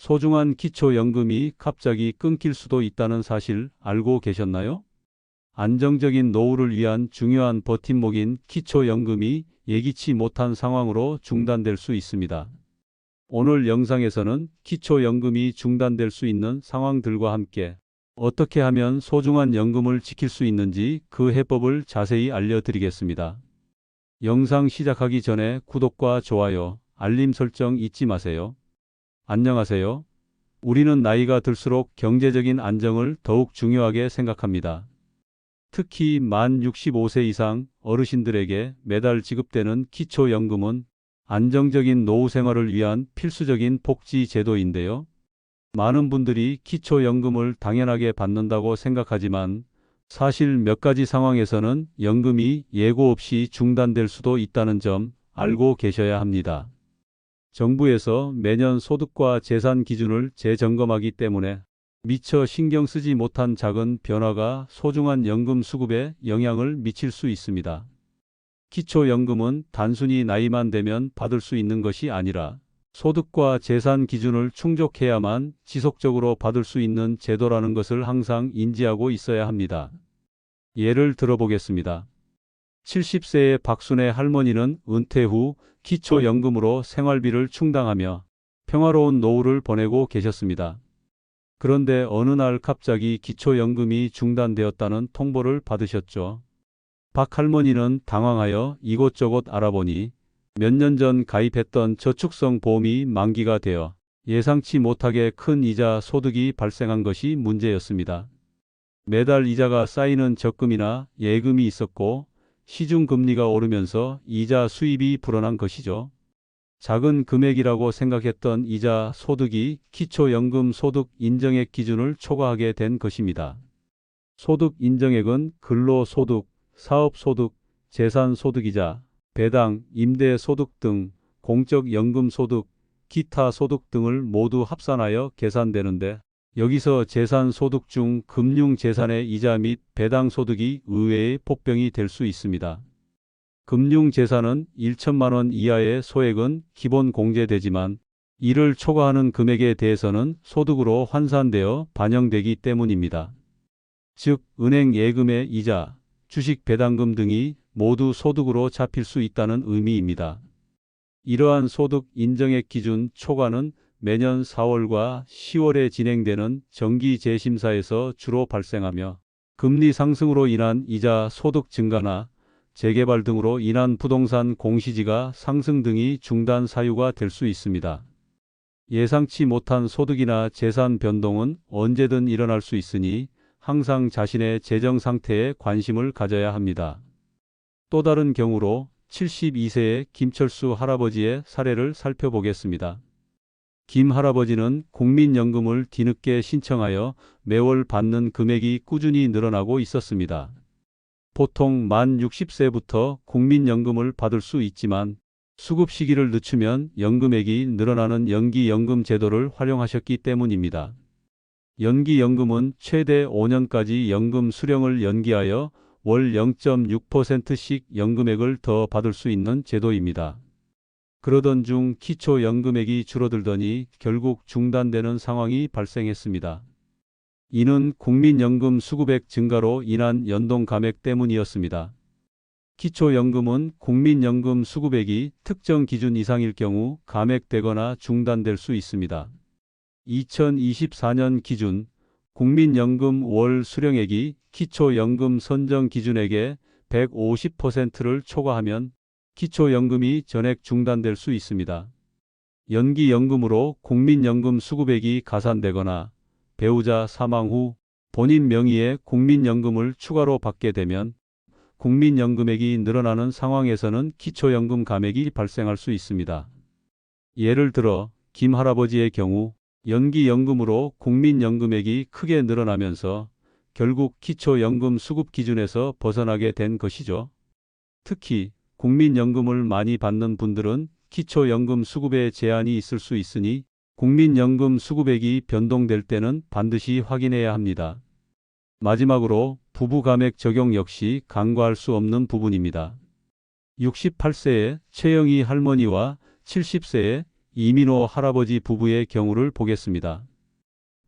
소중한 기초연금이 갑자기 끊길 수도 있다는 사실 알고 계셨나요? 안정적인 노후를 위한 중요한 버팀목인 기초연금이 예기치 못한 상황으로 중단될 수 있습니다. 오늘 영상에서는 기초연금이 중단될 수 있는 상황들과 함께 어떻게 하면 소중한 연금을 지킬 수 있는지 그 해법을 자세히 알려드리겠습니다. 영상 시작하기 전에 구독과 좋아요, 알림 설정 잊지 마세요. 안녕하세요. 우리는 나이가 들수록 경제적인 안정을 더욱 중요하게 생각합니다. 특히 만 65세 이상 어르신들에게 매달 지급되는 기초연금은 안정적인 노후 생활을 위한 필수적인 복지 제도인데요. 많은 분들이 기초연금을 당연하게 받는다고 생각하지만 사실 몇 가지 상황에서는 연금이 예고 없이 중단될 수도 있다는 점 알고 계셔야 합니다. 정부에서 매년 소득과 재산 기준을 재점검하기 때문에 미처 신경 쓰지 못한 작은 변화가 소중한 연금 수급에 영향을 미칠 수 있습니다. 기초연금은 단순히 나이만 되면 받을 수 있는 것이 아니라 소득과 재산 기준을 충족해야만 지속적으로 받을 수 있는 제도라는 것을 항상 인지하고 있어야 합니다. 예를 들어보겠습니다. 70세의 박순애 할머니는 은퇴 후 기초연금으로 생활비를 충당하며 평화로운 노후를 보내고 계셨습니다. 그런데 어느 날 갑자기 기초연금이 중단되었다는 통보를 받으셨죠. 박 할머니는 당황하여 이곳저곳 알아보니 몇 년 전 가입했던 저축성 보험이 만기가 되어 예상치 못하게 큰 이자 소득이 발생한 것이 문제였습니다. 매달 이자가 쌓이는 적금이나 예금이 있었고 시중금리가 오르면서 이자 수입이 불어난 것이죠. 작은 금액이라고 생각했던 이자 소득이 기초연금 소득 인정액 기준을 초과하게 된 것입니다. 소득 인정액은 근로소득, 사업소득, 재산소득이자, 배당, 임대소득 등 공적연금소득, 기타 소득 등을 모두 합산하여 계산되는데 여기서 재산소득 중 금융재산의 이자 및 배당소득이 의외의 폭병이 될 수 있습니다. 금융재산은 1천만 원 이하의 소액은 기본 공제되지만 이를 초과하는 금액에 대해서는 소득으로 환산되어 반영되기 때문입니다. 즉, 은행 예금의 이자, 주식 배당금 등이 모두 소득으로 잡힐 수 있다는 의미입니다. 이러한 소득 인정액 기준 초과는 매년 4월과 10월에 진행되는 정기 재심사에서 주로 발생하며 금리 상승으로 인한 이자 소득 증가나 재개발 등으로 인한 부동산 공시지가 상승 등이 중단 사유가 될 수 있습니다. 예상치 못한 소득이나 재산 변동은 언제든 일어날 수 있으니 항상 자신의 재정 상태에 관심을 가져야 합니다. 또 다른 경우로 72세의 김철수 할아버지의 사례를 살펴보겠습니다. 김 할아버지는 국민연금을 뒤늦게 신청하여 매월 받는 금액이 꾸준히 늘어나고 있었습니다. 보통 만 60세부터 국민연금을 받을 수 있지만 수급 시기를 늦추면 연금액이 늘어나는 연기연금 제도를 활용하셨기 때문입니다. 연기연금은 최대 5년까지 연금 수령을 연기하여 월 0.6%씩 연금액을 더 받을 수 있는 제도입니다. 그러던 중 기초연금액이 줄어들더니 결국 중단되는 상황이 발생했습니다. 이는 국민연금 수급액 증가로 인한 연동 감액 때문이었습니다. 기초연금은 국민연금 수급액이 특정 기준 이상일 경우 감액되거나 중단될 수 있습니다. 2024년 기준 국민연금 월 수령액이 기초연금 선정 기준액의 150%를 초과하면 기초연금이 전액 중단될 수 있습니다. 연기연금으로 국민연금 수급액이 가산되거나 배우자 사망 후 본인 명의의 국민연금을 추가로 받게 되면 국민연금액이 늘어나는 상황에서는 기초연금 감액이 발생할 수 있습니다. 예를 들어 김 할아버지의 경우 연기연금으로 국민연금액이 크게 늘어나면서 결국 기초연금 수급 기준에서 벗어나게 된 것이죠. 특히 국민연금을 많이 받는 분들은 기초연금 수급에 제한이 있을 수 있으니 국민연금 수급액이 변동될 때는 반드시 확인해야 합니다. 마지막으로 부부 감액 적용 역시 간과할 수 없는 부분입니다. 68세의 최영희 할머니와 70세의 이민호 할아버지 부부의 경우를 보겠습니다.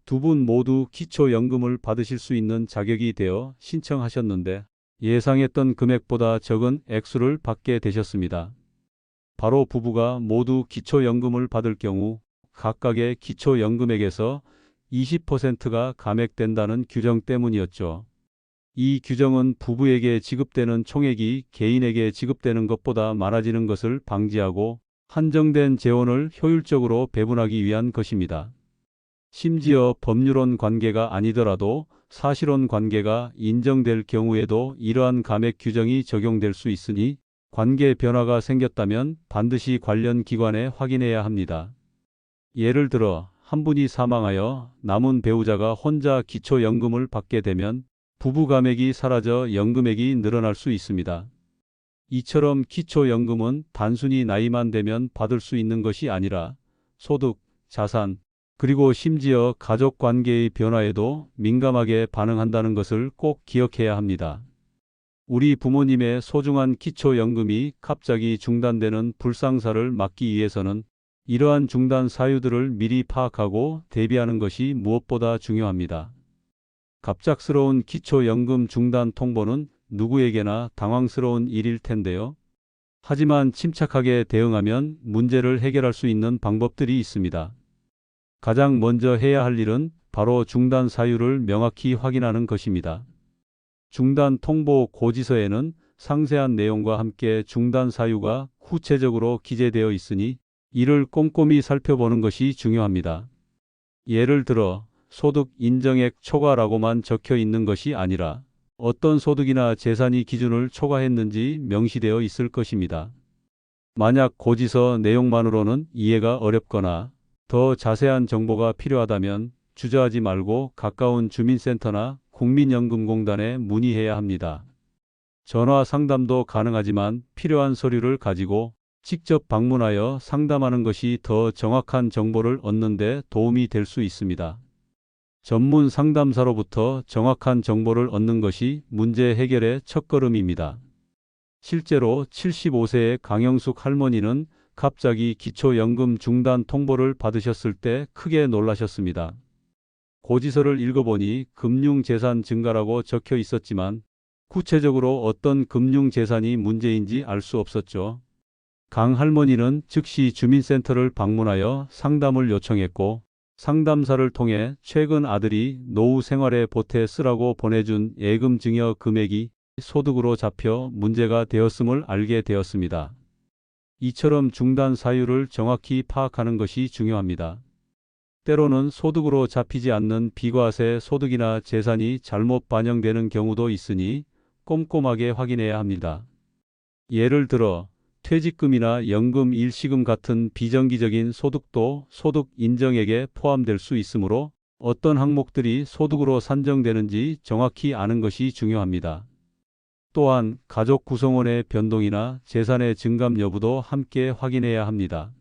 두 분 모두 기초연금을 받으실 수 있는 자격이 되어 신청하셨는데 예상했던 금액보다 적은 액수를 받게 되셨습니다. 바로 부부가 모두 기초연금을 받을 경우 각각의 기초연금액에서 20%가 감액된다는 규정 때문이었죠. 이 규정은 부부에게 지급되는 총액이 개인에게 지급되는 것보다 많아지는 것을 방지하고 한정된 재원을 효율적으로 배분하기 위한 것입니다. 심지어 법률혼 관계가 아니더라도 사실혼 관계가 인정될 경우에도 이러한 감액 규정이 적용될 수 있으니 관계 변화가 생겼다면 반드시 관련 기관에 확인해야 합니다. 예를 들어 한 분이 사망하여 남은 배우자가 혼자 기초연금을 받게 되면 부부 감액이 사라져 연금액이 늘어날 수 있습니다. 이처럼 기초연금은 단순히 나이만 되면 받을 수 있는 것이 아니라 소득, 자산, 그리고 심지어 가족 관계의 변화에도 민감하게 반응한다는 것을 꼭 기억해야 합니다. 우리 부모님의 소중한 기초연금이 갑자기 중단되는 불상사를 막기 위해서는 이러한 중단 사유들을 미리 파악하고 대비하는 것이 무엇보다 중요합니다. 갑작스러운 기초연금 중단 통보는 누구에게나 당황스러운 일일 텐데요. 하지만 침착하게 대응하면 문제를 해결할 수 있는 방법들이 있습니다. 가장 먼저 해야 할 일은 바로 중단 사유를 명확히 확인하는 것입니다. 중단 통보 고지서에는 상세한 내용과 함께 중단 사유가 구체적으로 기재되어 있으니 이를 꼼꼼히 살펴보는 것이 중요합니다. 예를 들어 소득 인정액 초과라고만 적혀 있는 것이 아니라 어떤 소득이나 재산이 기준을 초과했는지 명시되어 있을 것입니다. 만약 고지서 내용만으로는 이해가 어렵거나 더 자세한 정보가 필요하다면 주저하지 말고 가까운 주민센터나 국민연금공단에 문의해야 합니다. 전화 상담도 가능하지만 필요한 서류를 가지고 직접 방문하여 상담하는 것이 더 정확한 정보를 얻는 데 도움이 될 수 있습니다. 전문 상담사로부터 정확한 정보를 얻는 것이 문제 해결의 첫걸음입니다. 실제로 75세의 강영숙 할머니는 갑자기 기초연금 중단 통보를 받으셨을 때 크게 놀라셨습니다. 고지서를 읽어보니 금융재산 증가라고 적혀 있었지만 구체적으로 어떤 금융재산이 문제인지 알 수 없었죠. 강 할머니는 즉시 주민센터를 방문하여 상담을 요청했고 상담사를 통해 최근 아들이 노후 생활에 보태 쓰라고 보내준 예금 증여 금액이 소득으로 잡혀 문제가 되었음을 알게 되었습니다. 이처럼 중단 사유를 정확히 파악하는 것이 중요합니다. 때로는 소득으로 잡히지 않는 비과세 소득이나 재산이 잘못 반영되는 경우도 있으니 꼼꼼하게 확인해야 합니다. 예를 들어 퇴직금이나 연금 일시금 같은 비정기적인 소득도 소득 인정액에 포함될 수 있으므로 어떤 항목들이 소득으로 산정되는지 정확히 아는 것이 중요합니다. 또한 가족 구성원의 변동이나 재산의 증감 여부도 함께 확인해야 합니다.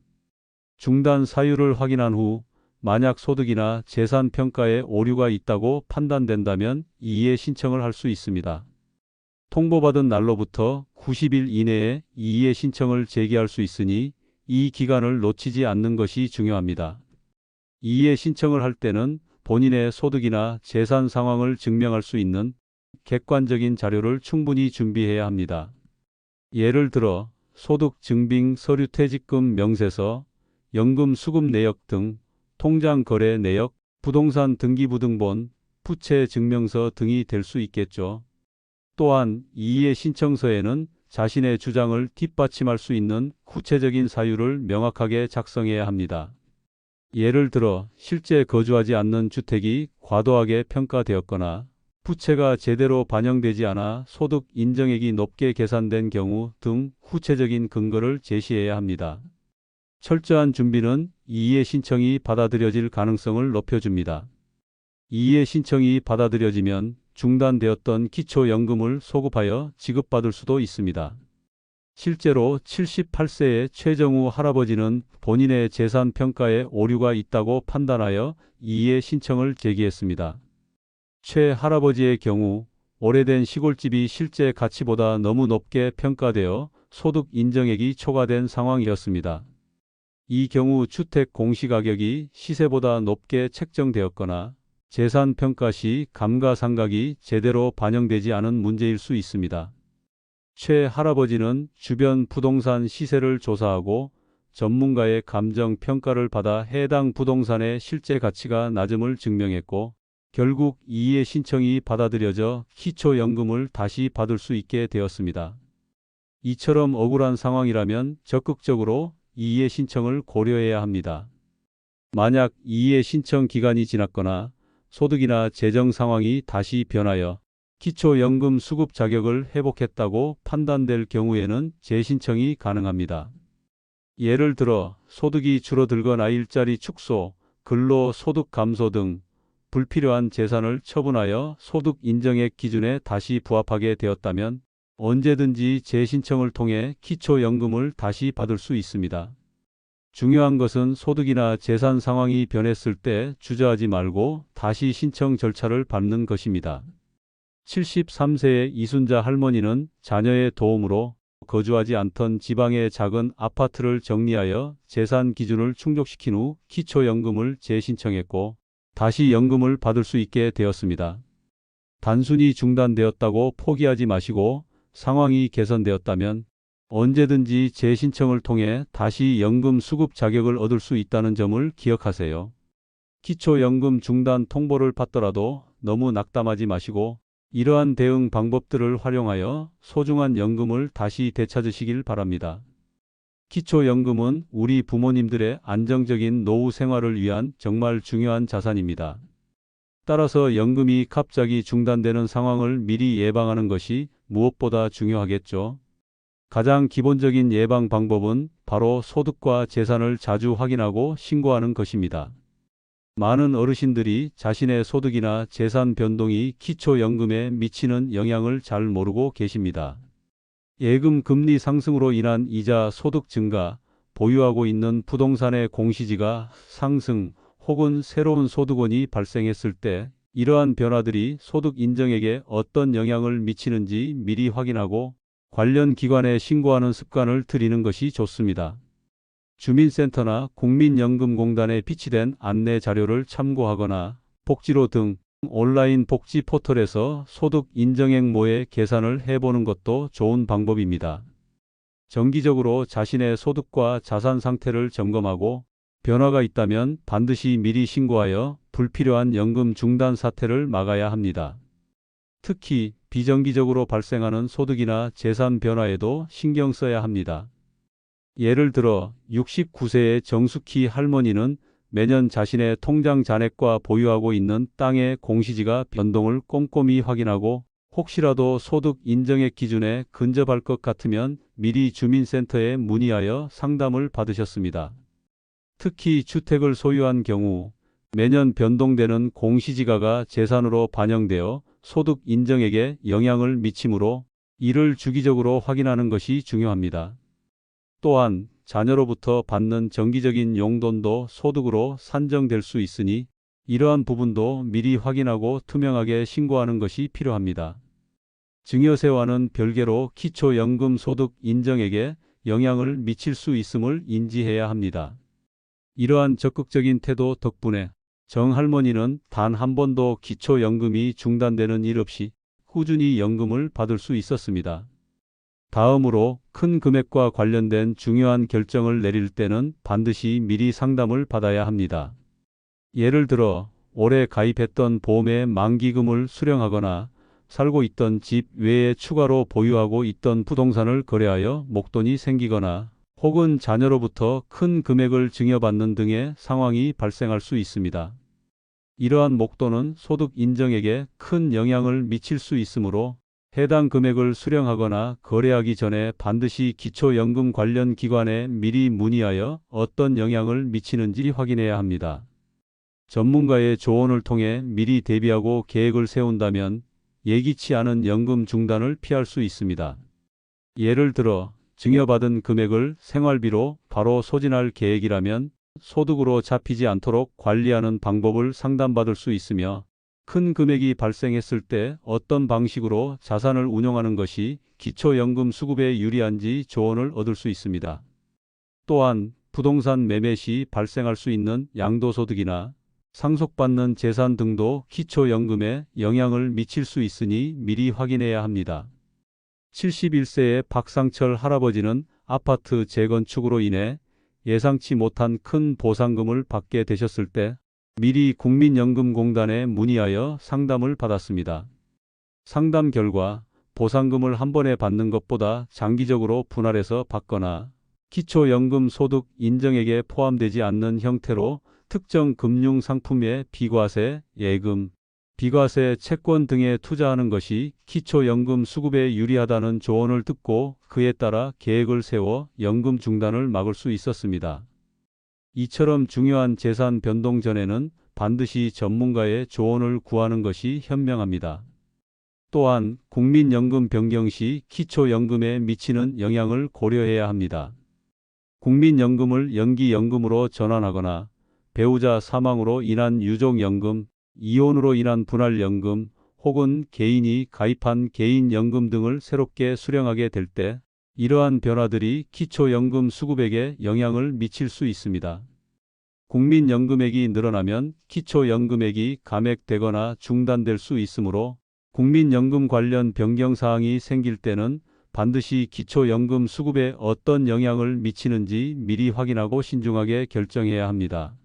중단 사유를 확인한 후 만약 소득이나 재산 평가에 오류가 있다고 판단된다면 이의 신청을 할 수 있습니다. 통보받은 날로부터 90일 이내에 이의 신청을 제기할 수 있으니 이 기간을 놓치지 않는 것이 중요합니다. 이의 신청을 할 때는 본인의 소득이나 재산 상황을 증명할 수 있는 객관적인 자료를 충분히 준비해야 합니다. 예를 들어 소득 증빙 서류, 퇴직금 명세서, 연금 수급 내역 등, 통장 거래 내역, 부동산 등기부등본, 부채 증명서 등이 될 수 있겠죠. 또한 이의 신청서에는 자신의 주장을 뒷받침할 수 있는 구체적인 사유를 명확하게 작성해야 합니다. 예를 들어 실제 거주하지 않는 주택이 과도하게 평가되었거나 부채가 제대로 반영되지 않아 소득 인정액이 높게 계산된 경우 등 구체적인 근거를 제시해야 합니다. 철저한 준비는 이의 신청이 받아들여질 가능성을 높여줍니다. 이의 신청이 받아들여지면 중단되었던 기초연금을 소급하여 지급받을 수도 있습니다. 실제로 78세의 최정우 할아버지는 본인의 재산 평가에 오류가 있다고 판단하여 이의 신청을 제기했습니다. 최 할아버지의 경우 오래된 시골집이 실제 가치보다 너무 높게 평가되어 소득 인정액이 초과된 상황이었습니다. 이 경우 주택 공시가격이 시세보다 높게 책정되었거나 재산 평가 시 감가상각이 제대로 반영되지 않은 문제일 수 있습니다. 최 할아버지는 주변 부동산 시세를 조사하고 전문가의 감정 평가를 받아 해당 부동산의 실제 가치가 낮음을 증명했고 결국 이해 신청이 받아들여져 기초연금을 다시 받을 수 있게 되었습니다. 이처럼 억울한 상황이라면 적극적으로 이해 신청을 고려해야 합니다. 만약 이해 신청 기간이 지났거나 소득이나 재정 상황이 다시 변하여 기초연금 수급 자격을 회복했다고 판단될 경우에는 재신청이 가능합니다. 예를 들어 소득이 줄어들거나 일자리 축소, 근로소득 감소 등 불필요한 재산을 처분하여 소득 인정액 기준에 다시 부합하게 되었다면 언제든지 재신청을 통해 기초연금을 다시 받을 수 있습니다. 중요한 것은 소득이나 재산 상황이 변했을 때 주저하지 말고 다시 신청 절차를 밟는 것입니다. 73세의 이순자 할머니는 자녀의 도움으로 거주하지 않던 지방의 작은 아파트를 정리하여 재산 기준을 충족시킨 후 기초연금을 재신청했고 다시 연금을 받을 수 있게 되었습니다. 단순히 중단되었다고 포기하지 마시고 상황이 개선되었다면 언제든지 재신청을 통해 다시 연금 수급 자격을 얻을 수 있다는 점을 기억하세요. 기초연금 중단 통보를 받더라도 너무 낙담하지 마시고 이러한 대응 방법들을 활용하여 소중한 연금을 다시 되찾으시길 바랍니다. 기초연금은 우리 부모님들의 안정적인 노후 생활을 위한 정말 중요한 자산입니다. 따라서 연금이 갑자기 중단되는 상황을 미리 예방하는 것이 무엇보다 중요하겠죠. 가장 기본적인 예방 방법은 바로 소득과 재산을 자주 확인하고 신고하는 것입니다. 많은 어르신들이 자신의 소득이나 재산 변동이 기초연금에 미치는 영향을 잘 모르고 계십니다. 예금 금리 상승으로 인한 이자 소득 증가, 보유하고 있는 부동산의 공시지가 상승 혹은 새로운 소득원이 발생했을 때 이러한 변화들이 소득 인정액에 어떤 영향을 미치는지 미리 확인하고 관련 기관에 신고하는 습관을 들이는 것이 좋습니다. 주민센터나 국민연금공단에 비치된 안내 자료를 참고하거나 복지로 등 온라인 복지 포털에서 소득 인정액 모의 계산을 해보는 것도 좋은 방법입니다. 정기적으로 자신의 소득과 자산 상태를 점검하고 변화가 있다면 반드시 미리 신고하여 불필요한 연금 중단 사태를 막아야 합니다. 특히 비정기적으로 발생하는 소득이나 재산 변화에도 신경 써야 합니다. 예를 들어 69세의 정숙희 할머니는 매년 자신의 통장 잔액과 보유하고 있는 땅의 공시지가 변동을 꼼꼼히 확인하고 혹시라도 소득 인정액 기준에 근접할 것 같으면 미리 주민센터에 문의하여 상담을 받으셨습니다. 특히 주택을 소유한 경우 매년 변동되는 공시지가가 재산으로 반영되어 소득 인정액에 영향을 미치므로 이를 주기적으로 확인하는 것이 중요합니다. 또한 자녀로부터 받는 정기적인 용돈도 소득으로 산정될 수 있으니 이러한 부분도 미리 확인하고 투명하게 신고하는 것이 필요합니다. 증여세와는 별개로 기초연금 소득 인정액에 영향을 미칠 수 있음을 인지해야 합니다. 이러한 적극적인 태도 덕분에 정 할머니는 단 한 번도 기초연금이 중단되는 일 없이 꾸준히 연금을 받을 수 있었습니다. 다음으로 큰 금액과 관련된 중요한 결정을 내릴 때는 반드시 미리 상담을 받아야 합니다. 예를 들어 올해 가입했던 보험의 만기금을 수령하거나 살고 있던 집 외에 추가로 보유하고 있던 부동산을 거래하여 목돈이 생기거나 혹은 자녀로부터 큰 금액을 증여받는 등의 상황이 발생할 수 있습니다. 이러한 목돈은 소득 인정액에 큰 영향을 미칠 수 있으므로 해당 금액을 수령하거나 거래하기 전에 반드시 기초연금 관련 기관에 미리 문의하여 어떤 영향을 미치는지 확인해야 합니다. 전문가의 조언을 통해 미리 대비하고 계획을 세운다면 예기치 않은 연금 중단을 피할 수 있습니다. 예를 들어 증여받은 금액을 생활비로 바로 소진할 계획이라면 소득으로 잡히지 않도록 관리하는 방법을 상담받을 수 있으며 큰 금액이 발생했을 때 어떤 방식으로 자산을 운용하는 것이 기초연금 수급에 유리한지 조언을 얻을 수 있습니다. 또한 부동산 매매 시 발생할 수 있는 양도소득이나 상속받는 재산 등도 기초연금에 영향을 미칠 수 있으니 미리 확인해야 합니다. 71세의 박상철 할아버지는 아파트 재건축으로 인해 예상치 못한 큰 보상금을 받게 되셨을 때 미리 국민연금공단에 문의하여 상담을 받았습니다. 상담 결과 보상금을 한 번에 받는 것보다 장기적으로 분할해서 받거나 기초연금 소득 인정액에 포함되지 않는 형태로 특정 금융상품의 비과세, 예금, 비과세 채권 등에 투자하는 것이 기초연금 수급에 유리하다는 조언을 듣고 그에 따라 계획을 세워 연금 중단을 막을 수 있었습니다. 이처럼 중요한 재산 변동 전에는 반드시 전문가의 조언을 구하는 것이 현명합니다. 또한 국민연금 변경 시 기초연금에 미치는 영향을 고려해야 합니다. 국민연금을 연기연금으로 전환하거나 배우자 사망으로 인한 유족연금, 이혼으로 인한 분할연금 혹은 개인이 가입한 개인연금 등을 새롭게 수령하게 될 때 이러한 변화들이 기초연금 수급액에 영향을 미칠 수 있습니다. 국민연금액이 늘어나면 기초연금액이 감액되거나 중단될 수 있으므로 국민연금 관련 변경사항이 생길 때는 반드시 기초연금 수급에 어떤 영향을 미치는지 미리 확인하고 신중하게 결정해야 합니다.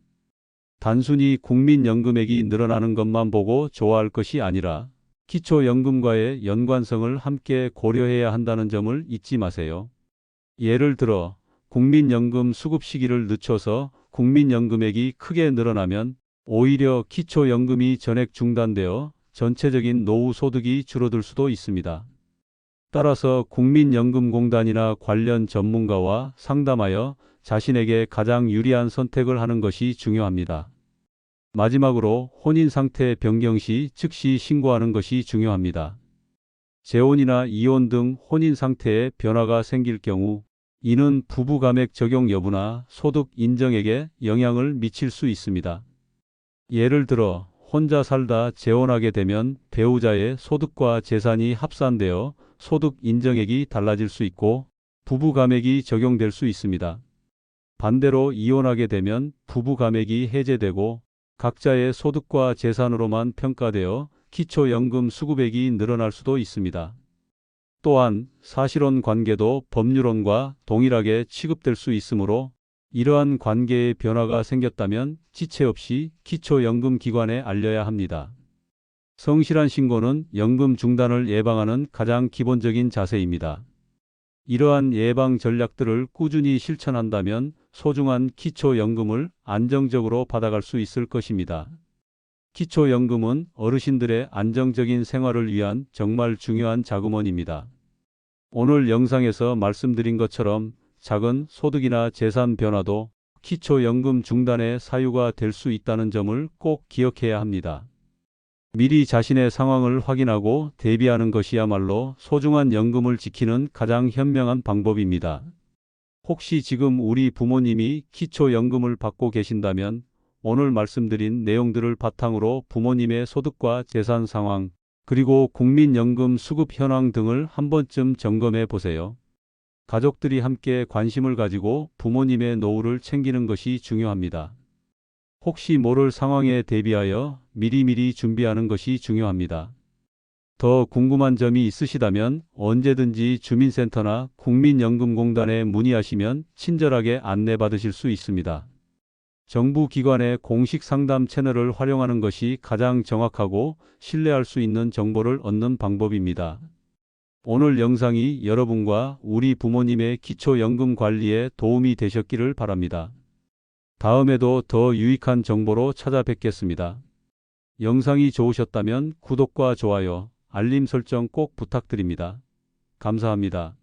단순히 국민연금액이 늘어나는 것만 보고 좋아할 것이 아니라 기초연금과의 연관성을 함께 고려해야 한다는 점을 잊지 마세요. 예를 들어 국민연금 수급 시기를 늦춰서 국민연금액이 크게 늘어나면 오히려 기초연금이 전액 중단되어 전체적인 노후 소득이 줄어들 수도 있습니다. 따라서 국민연금공단이나 관련 전문가와 상담하여 자신에게 가장 유리한 선택을 하는 것이 중요합니다. 마지막으로 혼인상태 변경 시 즉시 신고하는 것이 중요합니다. 재혼이나 이혼 등 혼인상태에 변화가 생길 경우 이는 부부감액 적용 여부나 소득 인정액에 영향을 미칠 수 있습니다. 예를 들어 혼자 살다 재혼하게 되면 배우자의 소득과 재산이 합산되어 소득 인정액이 달라질 수 있고 부부감액이 적용될 수 있습니다. 반대로 이혼하게 되면 부부감액이 해제되고 각자의 소득과 재산으로만 평가되어 기초연금 수급액이 늘어날 수도 있습니다. 또한 사실혼 관계도 법률혼과 동일하게 취급될 수 있으므로 이러한 관계에 변화가 생겼다면 지체 없이 기초연금기관에 알려야 합니다. 성실한 신고는 연금 중단을 예방하는 가장 기본적인 자세입니다. 이러한 예방 전략들을 꾸준히 실천한다면 소중한 기초연금을 안정적으로 받아갈 수 있을 것입니다. 기초연금은 어르신들의 안정적인 생활을 위한 정말 중요한 자금원입니다. 오늘 영상에서 말씀드린 것처럼 작은 소득이나 재산 변화도 기초연금 중단의 사유가 될 수 있다는 점을 꼭 기억해야 합니다. 미리 자신의 상황을 확인하고 대비하는 것이야말로 소중한 연금을 지키는 가장 현명한 방법입니다. 혹시 지금 우리 부모님이 기초연금을 받고 계신다면 오늘 말씀드린 내용들을 바탕으로 부모님의 소득과 재산 상황, 그리고 국민연금 수급 현황 등을 한 번쯤 점검해 보세요. 가족들이 함께 관심을 가지고 부모님의 노후를 챙기는 것이 중요합니다. 혹시 모를 상황에 대비하여 미리미리 준비하는 것이 중요합니다. 더 궁금한 점이 있으시다면 언제든지 주민센터나 국민연금공단에 문의하시면 친절하게 안내받으실 수 있습니다. 정부 기관의 공식 상담 채널을 활용하는 것이 가장 정확하고 신뢰할 수 있는 정보를 얻는 방법입니다. 오늘 영상이 여러분과 우리 부모님의 기초연금 관리에 도움이 되셨기를 바랍니다. 다음에도 더 유익한 정보로 찾아뵙겠습니다. 영상이 좋으셨다면 구독과 좋아요, 알림 설정 꼭 부탁드립니다. 감사합니다.